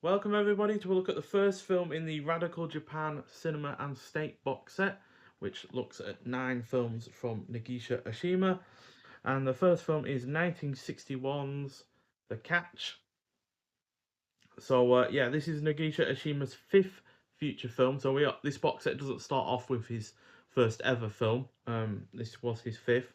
Welcome everybody to a look at the first film in the Radical Japan Cinema and State box set, which looks at 9 films from Nagisha Oshima. And the first film is 1961's The Catch. So yeah, this is Nagisha Oshima's 5th feature film. So this box set doesn't start off with his first ever film. This was his 5th.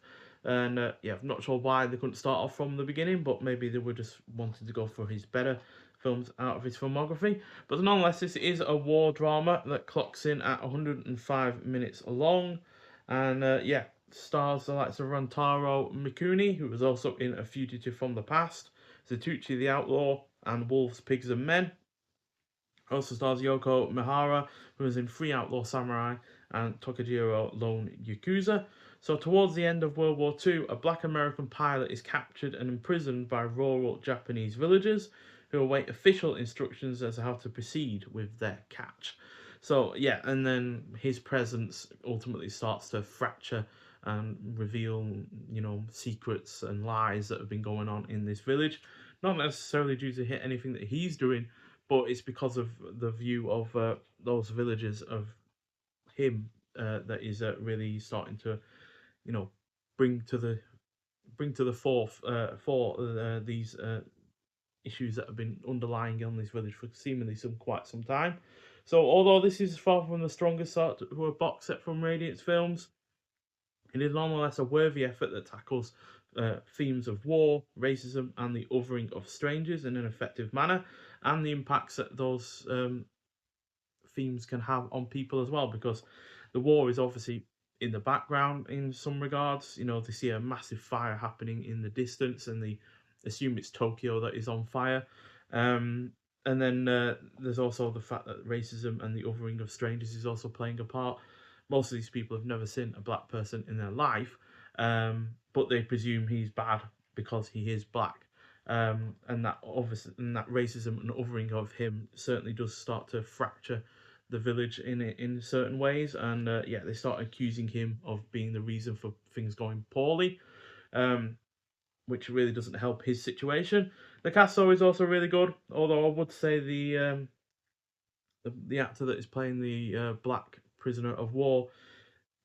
And yeah, I'm not sure why they couldn't start off from the beginning, but maybe they were just wanting to go for his better films out of his filmography. But nonetheless, this is a war drama that clocks in at 105 minutes long. And yeah, stars the likes of Rantaro Mikuni, who was also in A Fugitive from the Past, Zatuchi the Outlaw, and Wolves, Pigs and Men. Also stars Yoko Mihara, who was in Three Outlaw Samurai and Tokajiro Lone Yakuza. So towards the end of World War II, a black American pilot is captured and imprisoned by rural Japanese villagers who await official instructions as to how to proceed with their catch. So yeah, and then his presence ultimately starts to fracture and reveal, secrets and lies that have been going on in this village. Not necessarily due to anything that he's doing, but it's because of the view of those villagers of him that is really starting to, you know, bring to the for these issues that have been underlying on this village for seemingly quite some time. So although this is far from the strongest sort of a box set from Radiance films, it is nonetheless a worthy effort that tackles themes of war, racism, and the othering of strangers in an effective manner, and the impacts that those themes can have on people as well. Because the war is obviously in the background in some regards. They see a massive fire happening in the distance, and they assume it's Tokyo that is on fire. And then there's also the fact that racism and the othering of strangers is also playing a part. Most of these people have never seen a black person in their life, but they presume he's bad because he is black. And that obviously, and that racism and othering of him certainly does start to fracture the village in certain ways. And yeah, they start accusing him of being the reason for things going poorly, um, which really doesn't help his situation. The cast is also really good, although I would say the actor that is playing the black prisoner of war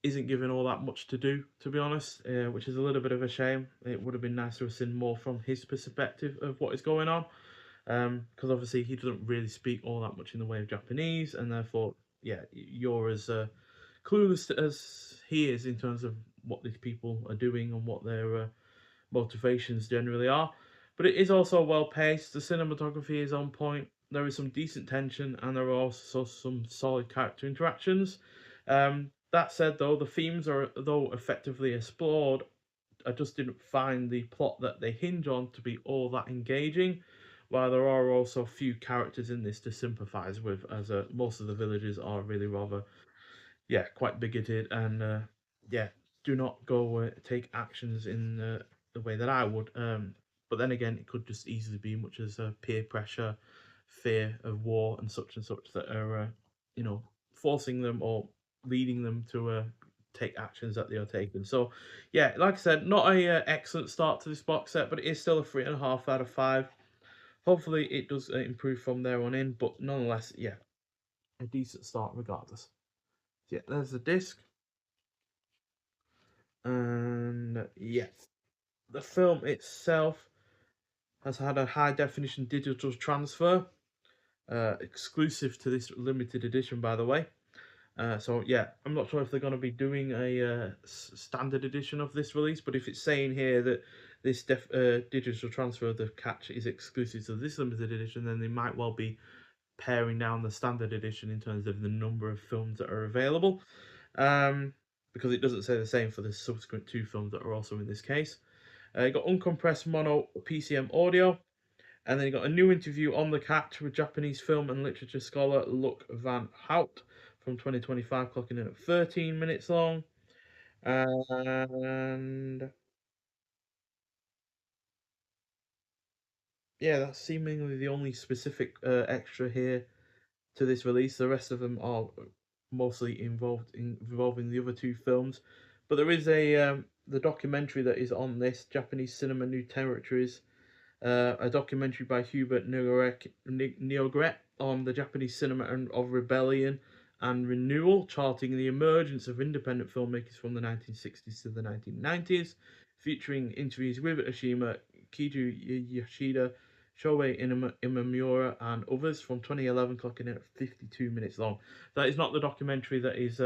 isn't given all that much to do, to be honest, which is a little bit of a shame. It would have been nice to have seen more from his perspective of what is going on, because obviously he doesn't really speak all that much in the way of Japanese, and therefore, yeah, you're as clueless as he is in terms of what these people are doing and what their motivations generally are. But it is also well paced. The cinematography is on point. There is some decent tension, and there are also some solid character interactions. That said, though, the themes are though effectively explored. I just didn't find the plot that they hinge on to be all that engaging. While there are also a few characters in this to sympathise with, as most of the villagers are really rather, yeah, quite bigoted and yeah, do not go take actions in the way that I would. But then again, it could just easily be much as peer pressure, fear of war, and such that are, forcing them or leading them to take actions that they are taking. So, yeah, like I said, not a excellent start to this box set, but it is still a 3.5 out of 5. Hopefully, it does improve from there on in, but nonetheless, yeah, a decent start regardless. Yeah, there's the disc. And yeah, the film itself has had a high definition digital transfer, exclusive to this limited edition, by the way. So yeah, I'm not sure if they're going to be doing a standard edition of this release, but if it's saying here that this digital transfer of the catch is exclusive to this limited edition, then they might well be paring down the standard edition in terms of the number of films that are available. Because it doesn't say the same for the subsequent 2 films that are also in this case. You got uncompressed mono PCM audio, and then you got a new interview on the catch with Japanese film and literature scholar Luc Van Hout from 2025, clocking in at 13 minutes long. And yeah, that's seemingly the only specific extra here to this release. The rest of them are mostly involving the other 2 films. But there is a the documentary that is on this Japanese cinema new territories, a documentary by Hubert Neogret on the Japanese cinema of rebellion and renewal, charting the emergence of independent filmmakers from the 1960s to the 1990s, featuring interviews with Oshima, Kiju Yoshida, Shoei Imamura, and others from 2011, clocking in at 52 minutes long. That is not the documentary that is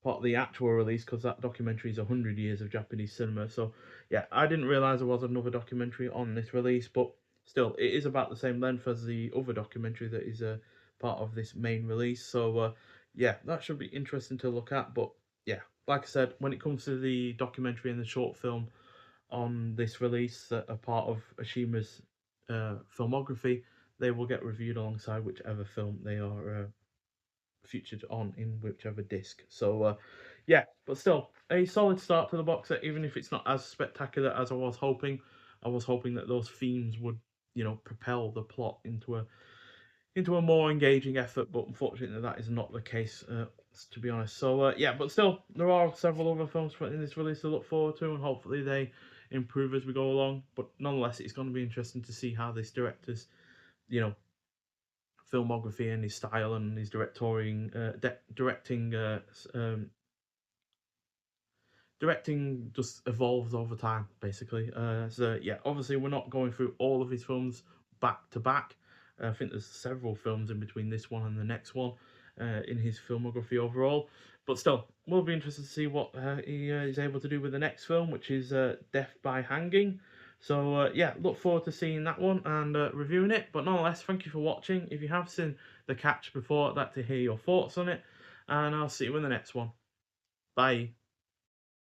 part of the actual release, because that documentary is 100 years of Japanese cinema. So yeah, I didn't realize there was another documentary on this release, but still, it is about the same length as the other documentary that is a part of this main release. So yeah, that should be interesting to look at. But yeah, like I said, when it comes to the documentary and the short film on this release that are part of Ashima's filmography, they will get reviewed alongside whichever film they are featured on in whichever disc. So yeah, but still a solid start to the box set, even if it's not as spectacular as I was hoping. I was hoping that those themes would, propel the plot into a more engaging effort, but unfortunately that is not the case, to be honest. So yeah, but still there are several other films in this release to look forward to, and hopefully they improve as we go along. But nonetheless, it's going to be interesting to see how this director's, you know, filmography and his style and his directing just evolves over time, basically. So yeah, obviously we're not going through all of his films back to back. I think there's several films in between this one and the next one in his filmography overall. But still, we'll be interested to see what he is able to do with the next film, which is Death by Hanging. So yeah, look forward to seeing that one and reviewing it. But nonetheless, thank you for watching. If you have seen The Catch before, I'd like to hear your thoughts on it. And I'll see you in the next one. Bye.